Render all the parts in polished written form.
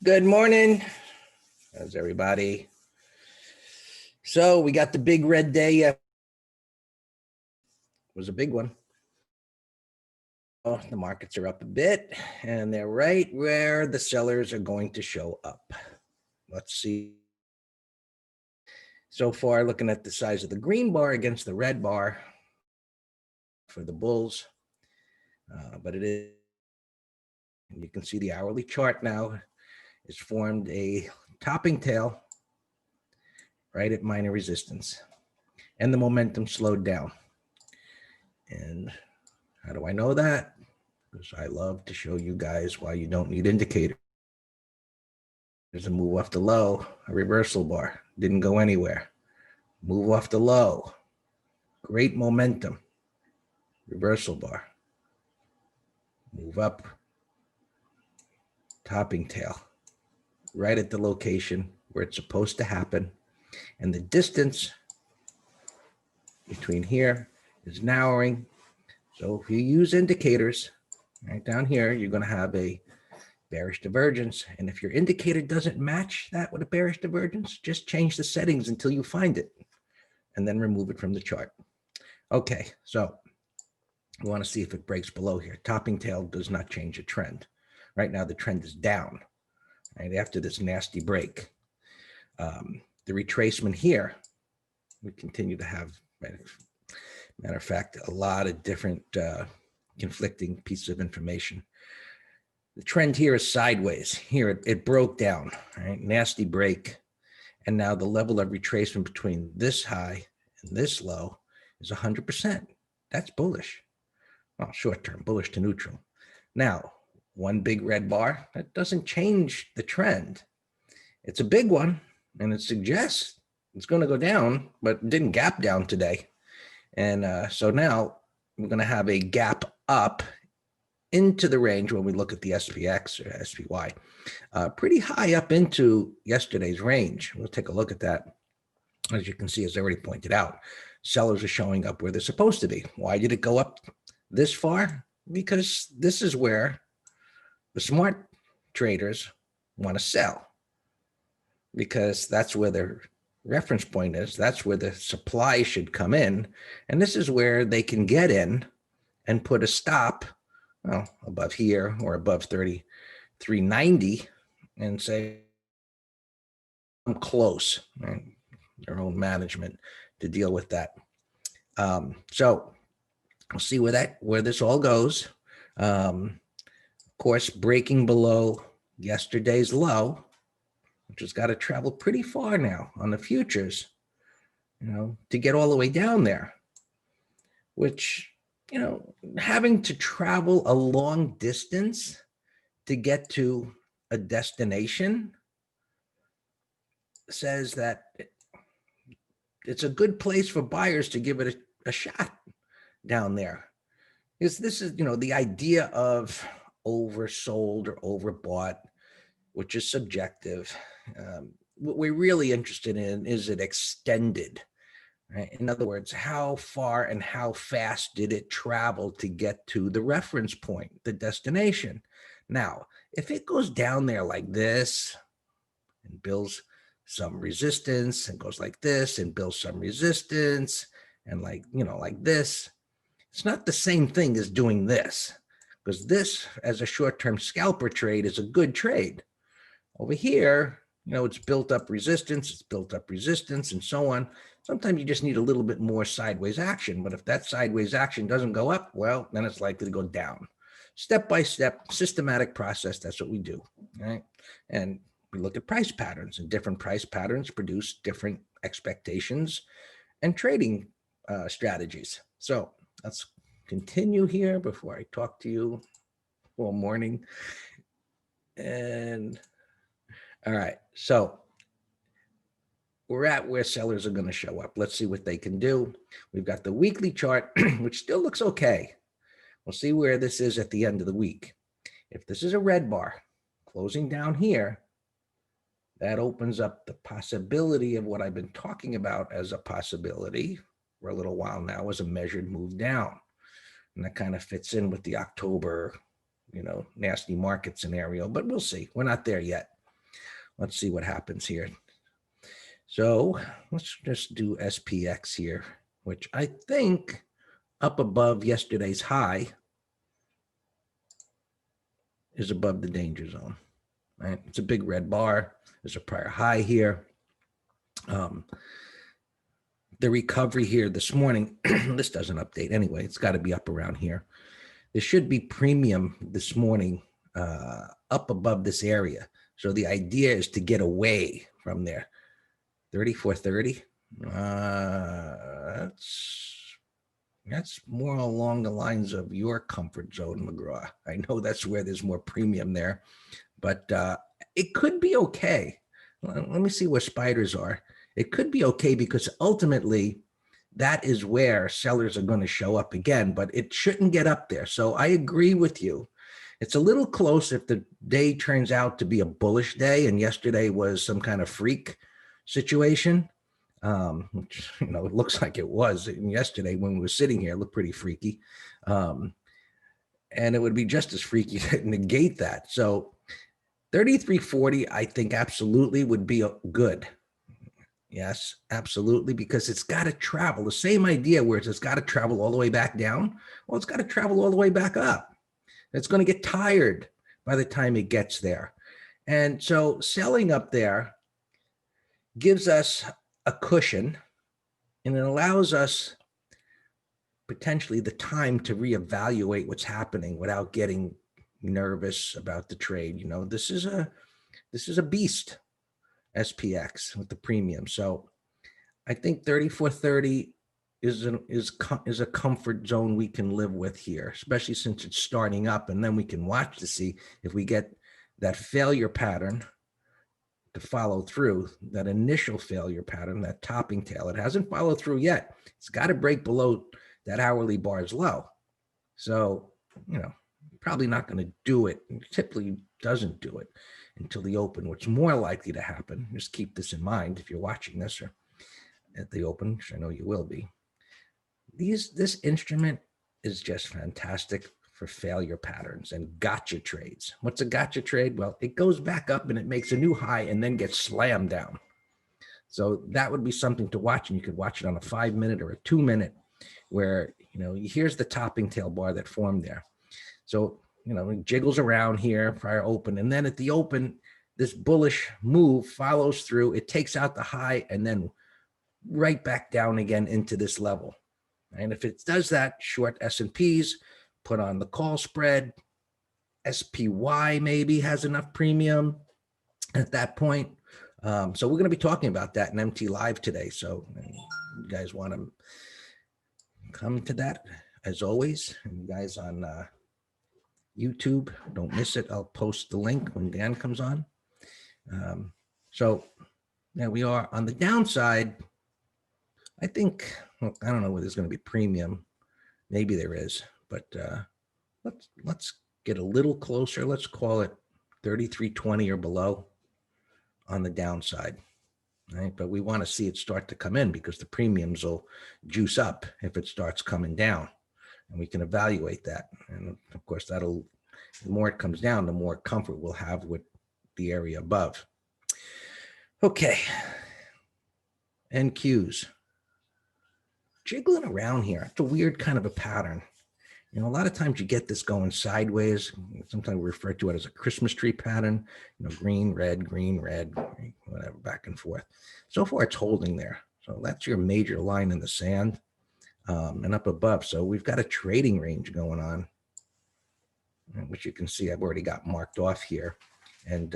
Good morning. How's everybody? So we got the big red day. It was a big one. Oh, the markets are up a bit, and they're right where the sellers are going to show up. Let's see. So far, looking at the size of the green bar against the red bar for the bulls, but it is. And you can see the hourly chart now has formed a topping tail right at minor resistance, and the momentum slowed down. And how do I know that? Because I love to show you guys why you don't need indicators. There's a move off the low, a reversal bar, didn't go anywhere. Move off the low, great momentum, reversal bar. Move up, topping tail, right at the location where it's supposed to happen. And the distance between here is narrowing. So if you use indicators, right down here, you're going to have a bearish divergence. And if your indicator doesn't match that with a bearish divergence, just change the settings until you find it and then remove it from the chart. Okay, so we want to see if it breaks below here. Topping tail does not change the trend. Right now, the trend is down, right, after this nasty break. The retracement here, we continue to have, matter of fact, a lot of different conflicting pieces of information. The trend here is sideways. Here, it broke down, right? Nasty break. And now the level of retracement between this high and this low is 100%. That's bullish. Well, short term, bullish to neutral. Now, one big red bar, that doesn't change the trend. It's a big one, and it suggests it's going to go down, but it didn't gap down today. And so now we're going to have a gap up into the range when we look at the SPX or SPY, pretty high up into yesterday's range. We'll take a look at that. As you can see, as I already pointed out, sellers are showing up where they're supposed to be. Why did it go up this far? Because this is where the smart traders want to sell, because that's where their reference point is. That's where the supply should come in. And this is where they can get in and put a stop, well, above here or above 3390 and say, I'm close, right? Their own management to deal with that. So we'll see where this all goes. Of course, breaking below yesterday's low, which has got to travel pretty far now on the futures, to get all the way down there, which, having to travel a long distance to get to a destination says that it's a good place for buyers to give it a shot down there. Because this is, the idea of oversold or overbought, which is subjective. What we're really interested in is it extended, right? In other words, how far and how fast did it travel to get to the reference point, the destination? Now, if it goes down there like this and builds some resistance and goes like this and builds some resistance and like this, it's not the same thing as doing this, because this as a short-term scalper trade is a good trade. Over here, it's built up resistance, and so on. Sometimes you just need a little bit more sideways action, but if that sideways action doesn't go up, well, then it's likely to go down. Step by step, systematic process, that's what we do, right? And we look at price patterns, and different price patterns produce different expectations and trading strategies. So let's continue here before I talk to you all morning. And all right, so we're at where sellers are going to show up. Let's see what they can do. We've got the weekly chart, which still looks okay. We'll see where this is at the end of the week. If this is a red bar closing down here, that opens up the possibility of what I've been talking about as a possibility for a little while now, as a measured move down. And that kind of fits in with the October, nasty market scenario, but we'll see. We're not there yet. let's see what happens here. So let's just do SPX here, which I think up above yesterday's high is above the danger zone, right? It's a big red bar. There's a prior high here. The recovery here this morning, this doesn't update anyway. It's got to be up around here. There should be premium this morning up above this area. So the idea is to get away from there. 34.30. That's more along the lines of your comfort zone, McGraw. I know that's where there's more premium there, but it could be okay. Let me see where spiders are. It could be okay because ultimately that is where sellers are going to show up again, but it shouldn't get up there. So I agree with you. It's a little close if the day turns out to be a bullish day and yesterday was some kind of freak situation. Which, it looks like it was. And yesterday when we were sitting here, it looked pretty freaky. And it would be just as freaky to negate that. So 33.40, I think absolutely would be good. Yes, absolutely, because it's got to travel. The same idea where it's got to travel all the way back down. Well, it's got to travel all the way back up. It's going to get tired by the time it gets there. And so selling up there gives us a cushion, and it allows us potentially the time to reevaluate what's happening without getting nervous about the trade. This is a beast, SPX with the premium. So I think 34.30 is a comfort zone we can live with here, especially since it's starting up, and then we can watch to see if we get that failure pattern to follow through, that initial failure pattern, that topping tail. It hasn't followed through yet. It's got to break below that hourly bar's low. So, probably not going to do it. It typically doesn't do it until the open. What's more likely to happen, just keep this in mind if you're watching this or at the open, which I know you will be. This instrument is just fantastic for failure patterns and gotcha trades. What's a gotcha trade? Well, it goes back up and it makes a new high and then gets slammed down. So that would be something to watch, and you could watch it on a 5-minute or a 2-minute where, here's the topping tail bar that formed there. So, it jiggles around here prior open, and then at the open, this bullish move follows through. It takes out the high and then right back down again into this level. And if it does that, short S&Ps, put on the call spread. SPY maybe has enough premium at that point. So we're going to be talking about that in MT Live today. So you guys want to come to that as always. And you guys on YouTube, don't miss it. I'll post the link when Dan comes on. So there we are. On the downside, I think, I don't know whether there's going to be premium. Maybe there is, but let's get a little closer. Let's call it 33.20 or below on the downside, right? But we want to see it start to come in because the premiums will juice up if it starts coming down, and we can evaluate that. And of course, the more it comes down, the more comfort we'll have with the area above. Okay, NQs. Jiggling around here. It's a weird kind of a pattern. A lot of times you get this going sideways. Sometimes we refer to it as a Christmas tree pattern, green, red, whatever, back and forth. So far it's holding there. So that's your major line in the sand and up above. So we've got a trading range going on, which you can see I've already got marked off here. And,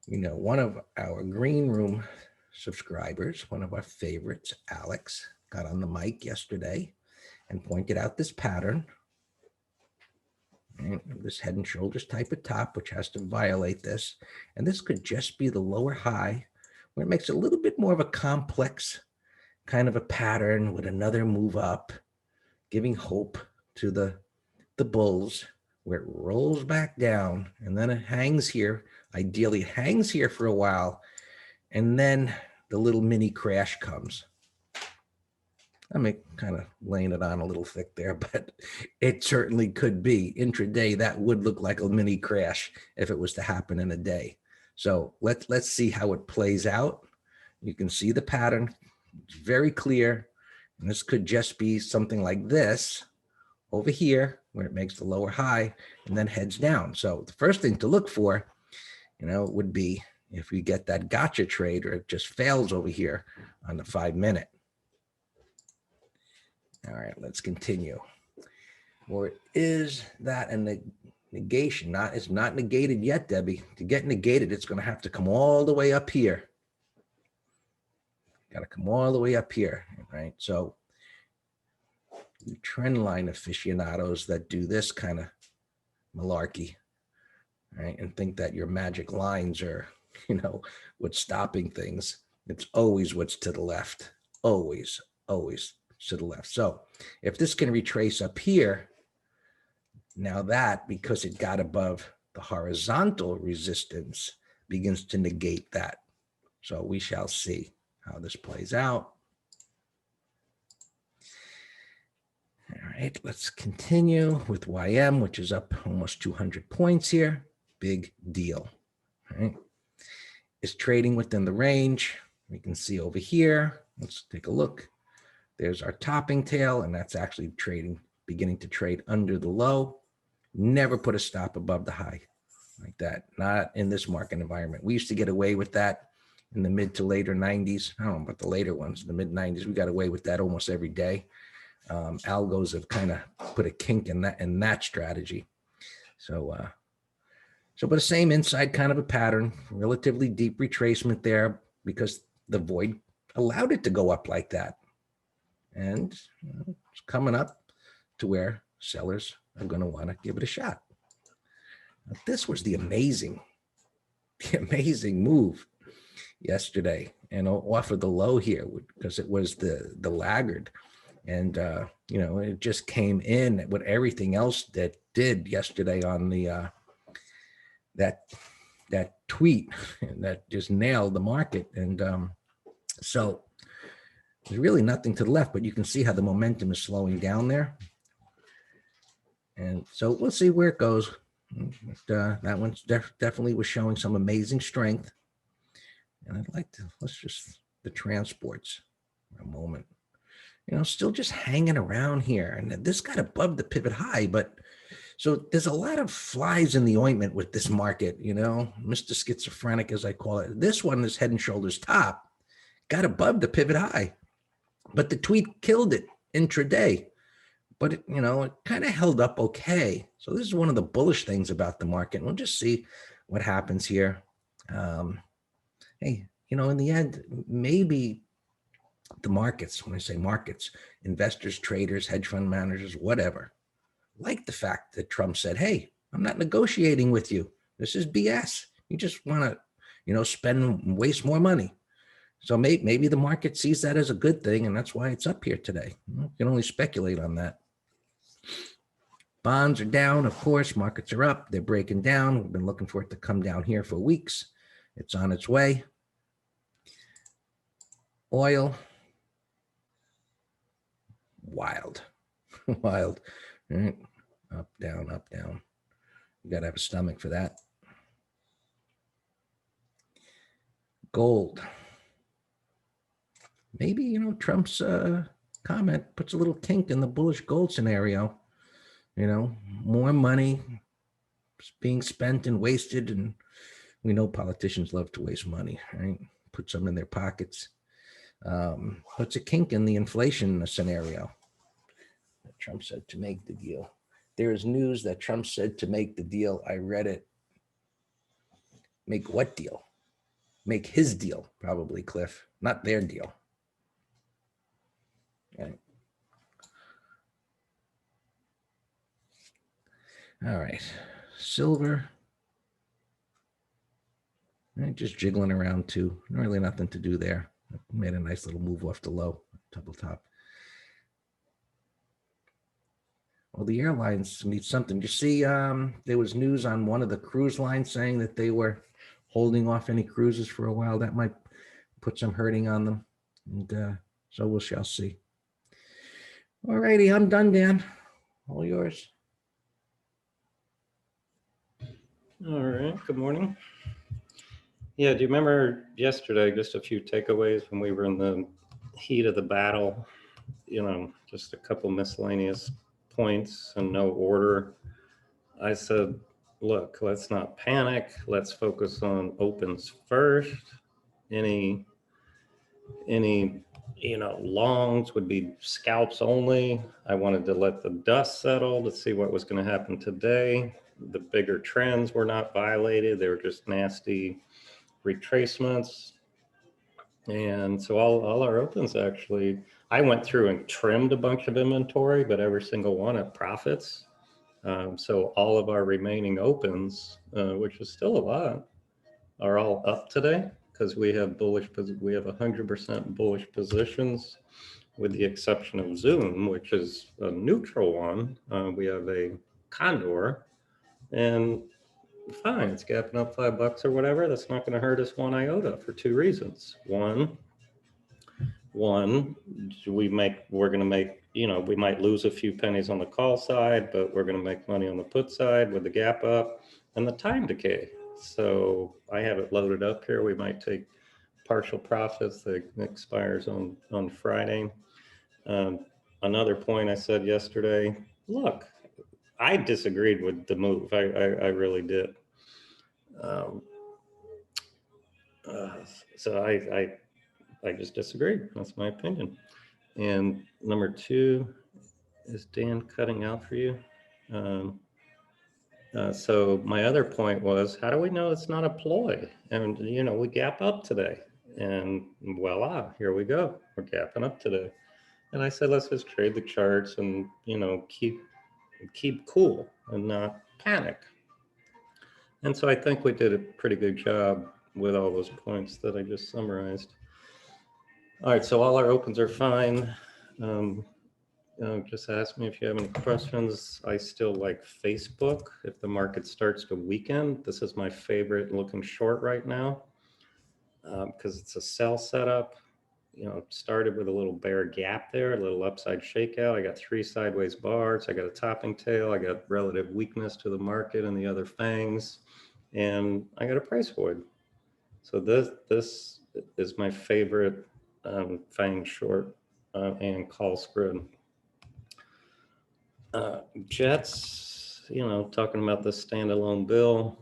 one of our green room subscribers, one of our favorites, Alex, got on the mic yesterday and pointed out this pattern, right, this head and shoulders type of top, which has to violate this. And this could just be the lower high, where it makes a little bit more of a complex kind of a pattern with another move up, giving hope to the bulls, where it rolls back down and then it hangs here. Ideally, it hangs here for a while, and then the little mini crash comes. I'm kind of laying it on a little thick there, but it certainly could be. Intraday, that would look like a mini crash if it was to happen in a day. So let's see how it plays out. You can see the pattern. It's very clear. And this could just be something like this over here where it makes the lower high and then heads down. So the first thing to look for, would be if we get that gotcha trade or it just fails over here on the 5-minute. All right, let's continue. Or is that a negation? It's not negated yet, Debbie. To get negated, it's going to have to come all the way up here. Got to come all the way up here, right? So trend line aficionados that do this kind of malarkey, right, and think that your magic lines are, what's stopping things. It's always what's to the left, always to the left. So if this can retrace up here, now that, because it got above the horizontal resistance, begins to negate that. So we shall see how this plays out. All right, let's continue with YM, which is up almost 200 points here. Big deal. All right. It's trading within the range. We can see over here. Let's take a look. There's our topping tail, and that's actually beginning to trade under the low. Never put a stop above the high like that. Not in this market environment. We used to get away with that in the mid to later 90s. I don't know about the later ones, the mid 90s. We got away with that almost every day. Algos have kind of put a kink in that strategy. So but the same inside kind of a pattern, relatively deep retracement there because the void allowed it to go up like that. And it's coming up to where sellers are going to want to give it a shot. Now, this was the amazing move yesterday, and off of the low here because it was the laggard. And, it just came in with everything else that did yesterday on the that tweet that just nailed the market. And so there's really nothing to the left, but you can see how the momentum is slowing down there. And so we'll see where it goes. But, that one definitely was showing some amazing strength. And I'd like to, the transports for a moment. Still just hanging around here. And this got above the pivot high, but so there's a lot of flies in the ointment with this market, Mr. Schizophrenic, as I call it. This one is head and shoulders top, got above the pivot high, but the tweet killed it intraday. But it kind of held up okay. So this is one of the bullish things about the market. We'll just see what happens here. Hey, in the end, maybe the markets, when I say markets, investors, traders, hedge fund managers, whatever, like the fact that Trump said, hey, I'm not negotiating with you. This is BS. You just want to, spend and waste more money. So maybe the market sees that as a good thing, and that's why it's up here today. You can only speculate on that. Bonds are down, of course. Markets are up. They're breaking down. We've been looking for it to come down here for weeks. It's on its way. Oil. Wild. Wild. All right. Up, down, up, down. You got to have a stomach for that. Gold. Maybe, Trump's comment puts a little kink in the bullish gold scenario. More money being spent and wasted. And we know politicians love to waste money, right? Put some in their pockets. Puts a kink in the inflation scenario. Trump said to make the deal. There is news that Trump said to make the deal. I read it. Make what deal? Make his deal, probably, Cliff, not their deal. Okay. All right, silver. Right, just jiggling around too. Really nothing to do there. Made a nice little move off the low, double top. Well, the airlines need something. You see, there was news on one of the cruise lines saying that they were holding off any cruises for a while. That might put some hurting on them. And so we shall see. All righty, I'm done, Dan. All yours. All right, good morning. Yeah, do you remember yesterday, just a few takeaways when we were in the heat of the battle? Just a couple miscellaneous points and no order. I said, look, let's not panic. Let's focus on opens first. Any any longs would be scalps only. I wanted to let the dust settle to see what was going to happen today. The bigger trends were not violated. They were just nasty retracements. And so all our opens actually, I went through and trimmed a bunch of inventory, but every single one at profits. So all of our remaining opens, which is still a lot, are all up today because we have 100% bullish positions, with the exception of Zoom, which is a neutral one. We have a condor, and fine, it's gapping up $5 or whatever. That's not going to hurt us one iota for two reasons. One, we're going to make, we might lose a few pennies on the call side, but we're going to make money on the put side with the gap up and the time decay. So I have it loaded up here. We might take partial profits that expires on Friday. Um, Another point I said yesterday, look, I disagreed with the move. I really did. Um, uh, so I just disagreed. That's my opinion. And number two, is Dan cutting out for you? Um, so my other point was, how do we know it's not a ploy? And we gap up today, and voila, here we go. We're gapping up today. And I said, let's just trade the charts and keep cool and not panic. And so I think we did a pretty good job with all those points that I just summarized. All right, so all our opens are fine. Just ask me if you have any questions. I still like Facebook. If the market starts to weaken, this is my favorite looking short right now because it's a sell setup. Started with a little bear gap there, a little upside shakeout. I got three sideways bars. I got a topping tail. I got relative weakness to the market and the other fangs, and I got a price void. So this is my favorite fang short and call spread. Jets, talking about the standalone bill.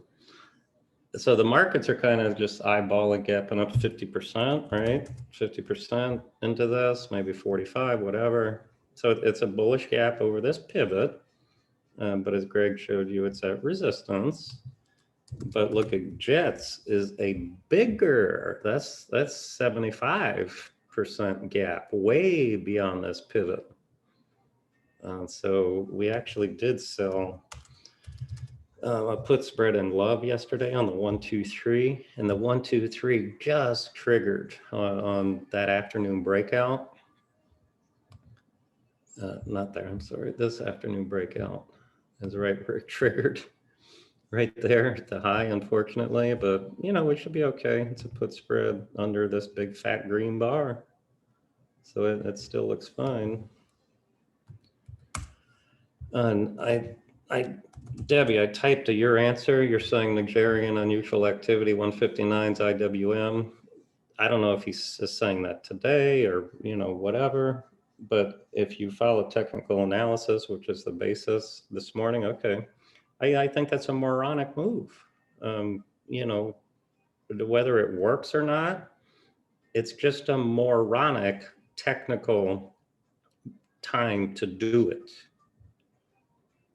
So the markets are kind of just eyeballing gapping up 50%, right? 50% into this, maybe 45, whatever. So it's a bullish gap over this pivot. But as Greg showed you, it's at resistance. But look at Jets is a bigger, that's 75% gap, way beyond this pivot. So we actually did sell a put spread in love yesterday on the 1, 2, 3, and the 1, 2, 3 just triggered on that afternoon breakout. Not there, I'm sorry. This afternoon breakout is right where it triggered, right there at the high, unfortunately. But we should be okay. It's a put spread under this big fat green bar, so it still looks fine. And Debbie, I typed to your answer. You're saying Nigerian unusual activity 159's IWM. I don't know if he's saying that today or, whatever. But if you follow technical analysis, which is the basis this morning, okay. I think that's a moronic move. Whether it works or not, it's just a moronic technical time to do it.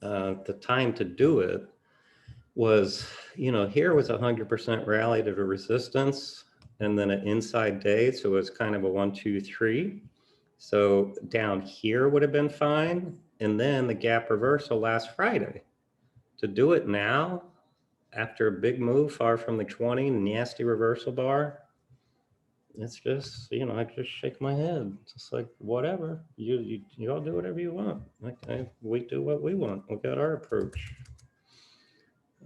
The time to do it was, here was 100% rally to the resistance and then an inside day. So it was kind of a 1, 2, 3. So down here would have been fine. And then the gap reversal last Friday. To do it now, after a big move far from the 20, nasty reversal bar, it's just, I just shake my head. Just like, whatever, you all do whatever you want. Okay, we do what we want. We got our approach.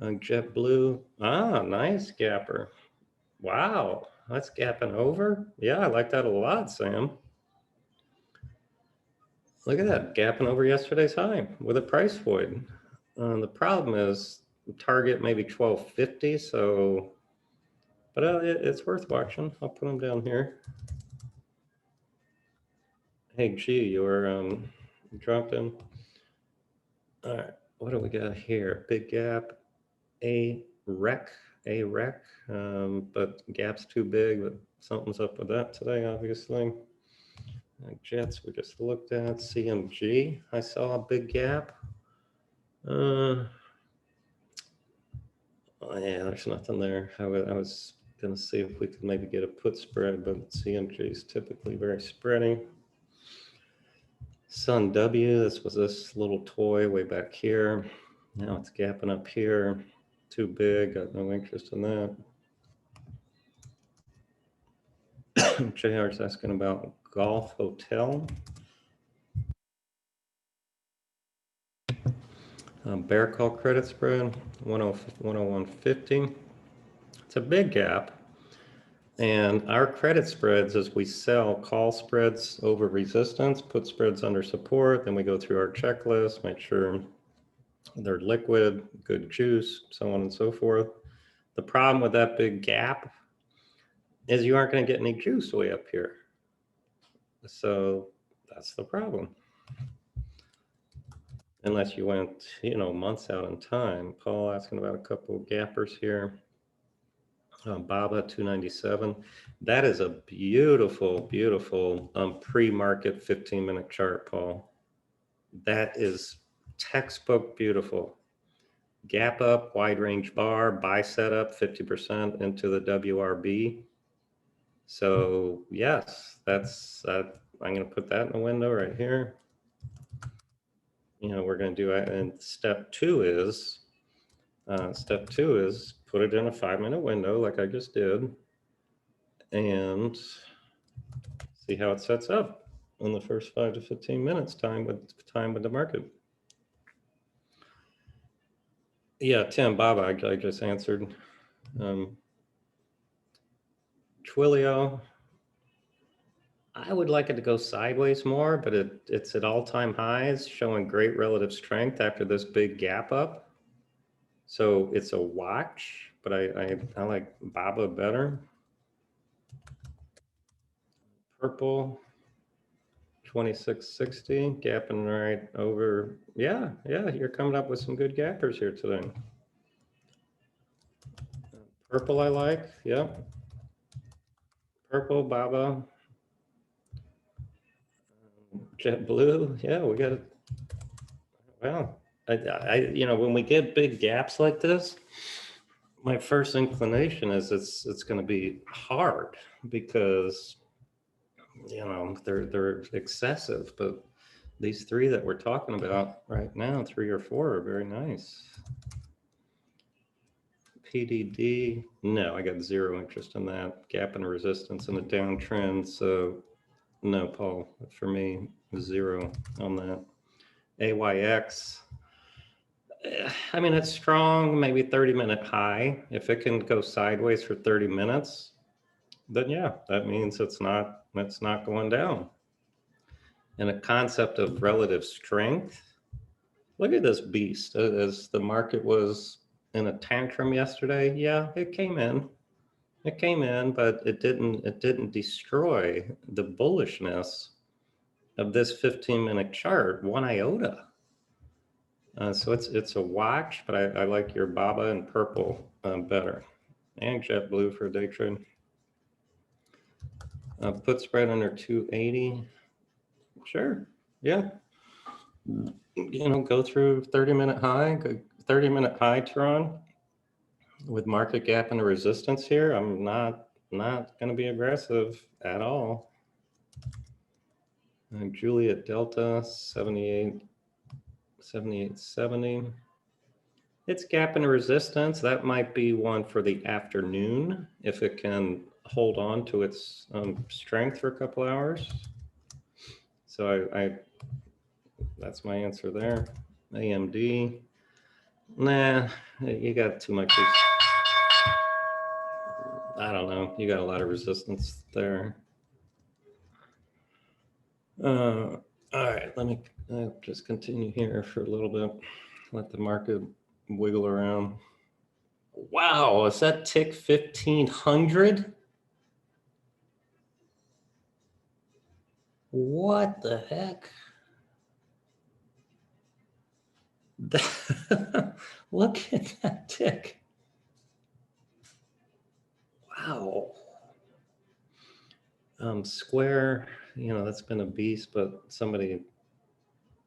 JetBlue, nice gapper. Wow, that's gapping over. Yeah, I like that a lot, Sam. Look at that, gapping over yesterday's high with a price void. The problem is target maybe 1250, so But it's worth watching. I'll put them down here. Hey, G, you're dropped in. All right, what do we got here? Big gap, a wreck, but gap's too big, but something's up with that today, obviously. Jets we just looked at, CMG, I saw a big gap. Oh yeah, there's nothing there. I was gonna see if we could maybe get a put spread, but CMG is typically very spreading. Sun W, this was this little toy way back here. Now it's gapping up here. Too big, got no interest in that. JR's asking about Golf Hotel. Bear call credit spread, 101.50. It's a big gap. And our credit spreads, as we sell call spreads over resistance, put spreads under support, then we go through our checklist, make sure they're liquid, good juice, so on and so forth. The problem with that big gap is you aren't going to get any juice way up here. So that's the problem. Unless you went, months out in time. Paul asking about a couple of gappers here. Baba 297. That is a beautiful, beautiful pre-market 15-minute chart, Paul. That is textbook beautiful. Gap up, wide range bar, buy setup 50% into the WRB. So yes, that's I'm going to put that in the window right here. We're going to do it. And step two is put it in a 5-minute window like I just did and see how it sets up in the first 5 to 15 minutes time with the market. Yeah, Tim, Baba, I just answered. Twilio, I would like it to go sideways more, but it's at all-time highs, showing great relative strength after this big gap up. So it's a watch, but I like Baba better. Purple, 2660, gapping right over. Yeah, you're coming up with some good gappers here today. Purple I like, yeah. Purple, Baba. Jet blue, yeah, we got it. Well, when we get big gaps like this, my first inclination is it's going to be hard because they're excessive. But these three that we're talking about right now, 3 or 4, are very nice. PDD, no, I got zero interest in that. Gap and resistance in a downtrend, so no, Paul, for me, 0 on that. AYX, I mean, it's strong, maybe 30-minute high. If it can go sideways for 30 minutes, then yeah, that means it's not going down. And a concept of relative strength. Look at this beast. As the market was in a tantrum yesterday, yeah, it came in. It came in, but it didn't destroy the bullishness of this 15-minute chart, 1 iota. So it's a watch, but I like your Baba and purple better, and jet blue for a day trade. Put spread under 280. Sure, yeah. Go through 30-minute high, 30-minute high, Tron, with market gap and a resistance here. I'm not going to be aggressive at all. Juliet Delta 78.70. It's gap and resistance. That might be one for the afternoon if it can hold on to its strength for a couple hours. So I that's my answer there. AMD, nah, you got too much. I don't know. You got a lot of resistance there. All right, let me just continue here for a little bit. Let the market wiggle around. Wow, is that tick 1500? What the heck? Look at that tick. Wow. Square, that's been a beast, but somebody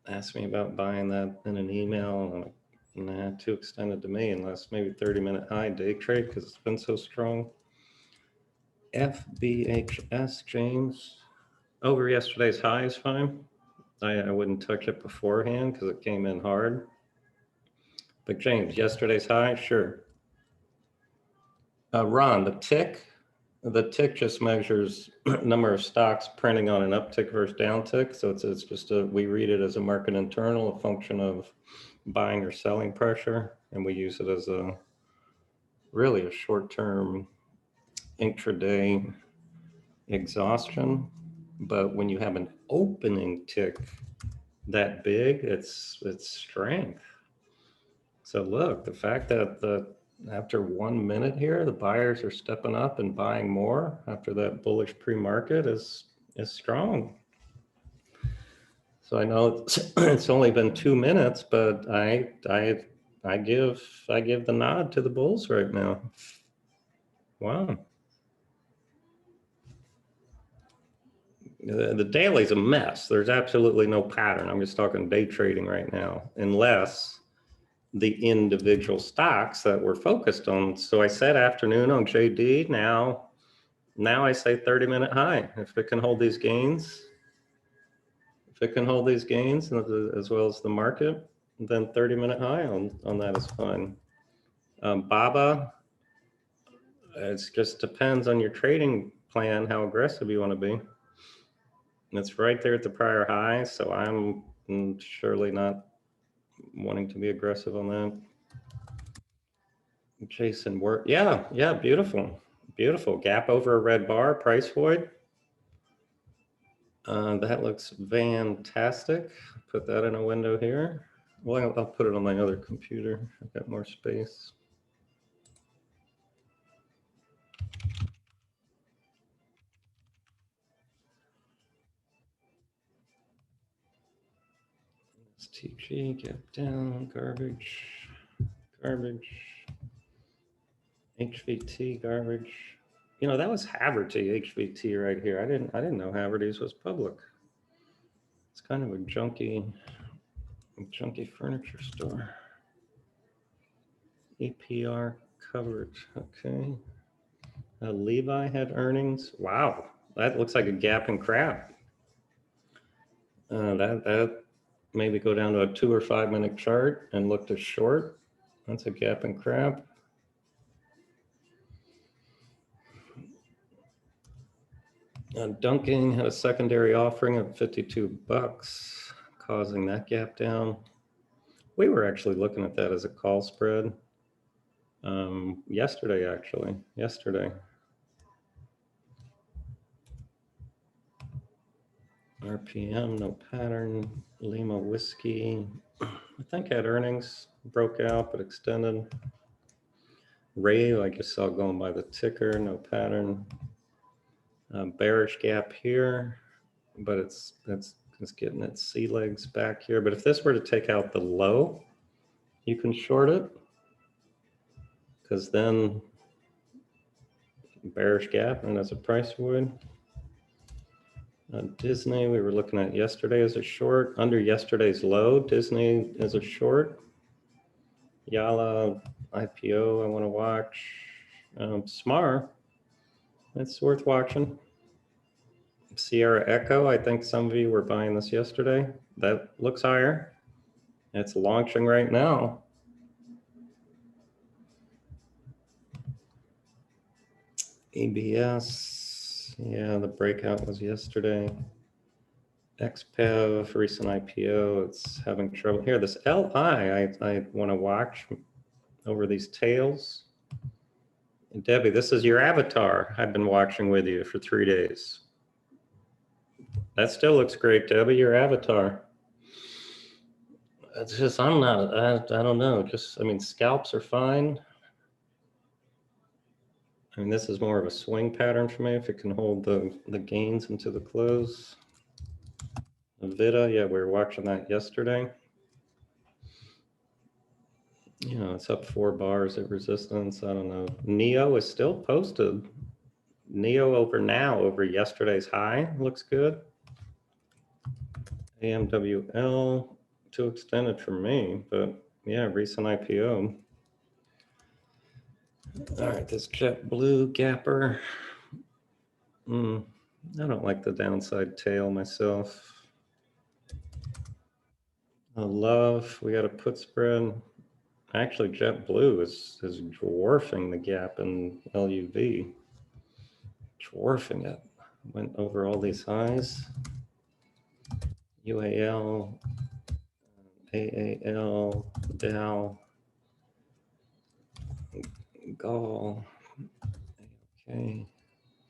asked me about buying that in an email, and nah, too extended to me unless maybe 30-minute high day trade because it's been so strong. FBHS, James. Over yesterday's high is fine. I wouldn't touch it beforehand because it came in hard. But James, yesterday's high, sure. Ron, the tick just measures number of stocks printing on an uptick versus downtick. So it's just we read it as a market internal, a function of buying or selling pressure, and we use it as really a short-term intraday exhaustion. But when you have an opening tick that big, it's strength. So look, the fact that after 1 minute here, the buyers are stepping up and buying more after that bullish pre-market is strong. So I know it's only been 2 minutes, but I give the nod to the bulls right now. Wow. The daily's a mess. There's absolutely no pattern. I'm just talking day trading right now, unless the individual stocks that we're focused on. So I said afternoon on JD. Now I say 30-minute high. If it can hold these gains, as well as the market, then 30-minute high on that is fine. BABA, it just depends on your trading plan, how aggressive you want to be. And it's right there at the prior high, so I'm surely not wanting to be aggressive on that. Jason, work. Yeah, beautiful. Beautiful. Gap over a red bar, price void. That looks fantastic. Put that in a window here. Well, I'll put it on my other computer. I've got more space. TG, gap down, garbage. HVT, garbage. That was Haverty, HVT right here. I didn't know Haverty's was public. It's kind of a junky furniture store. APR coverage, okay. Levi had earnings. Wow, that looks like a gap and crap. That maybe go down to a 2 or 5 minute chart and look to short. That's a gap and crap. Dunking had a secondary offering of $52, causing that gap down. We were actually looking at that as a call spread yesterday. RPM, no pattern. Lima whiskey, I think had earnings, broke out but extended. Ray, I just saw going by the ticker, no pattern. Bearish gap here, but it's getting its sea legs back here. But if this were to take out the low, you can short it, because then bearish gap and as a price would. Disney, we were looking at yesterday as a short. Under yesterday's low, Disney is a short. Yala IPO, I want to watch. Smar, it's worth watching. Sierra Echo, I think some of you were buying this yesterday. That looks higher. It's launching right now. ABS, yeah, the breakout was yesterday. XPEV, recent IPO, it's having trouble. Here, this LI, I want to watch over these tails. And Debbie, this is your avatar. I've been watching with you for 3 days. That still looks great, Debbie, your avatar. It's just, I don't know. Just, scalps are fine. I mean, this is more of a swing pattern for me if it can hold the gains into the close. Vita, yeah, we were watching that yesterday. You know, it's up 4 bars at resistance. I don't know. Neo is still posted. Neo over now over yesterday's high looks good. AMWL too extended for me, but yeah, recent IPO. All right, this JetBlue gapper. I don't like the downside tail myself. Love, we got a put spread. Actually, JetBlue is dwarfing the gap in LUV. Dwarfing it. Went over all these highs. UAL, AAL, Dow, Gall. Okay.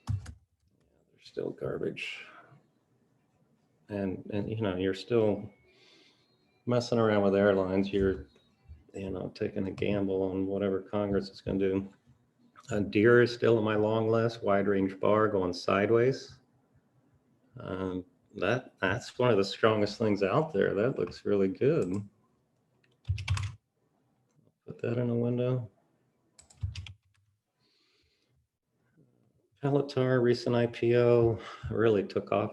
They're still garbage. And you know, you're still messing around with airlines. You're, you know, taking a gamble on whatever Congress is going to do. Deere is still on my long list. Wide range bar going sideways. That's one of the strongest things out there. That looks really good. Put that in a window. Pelotar recent IPO really took off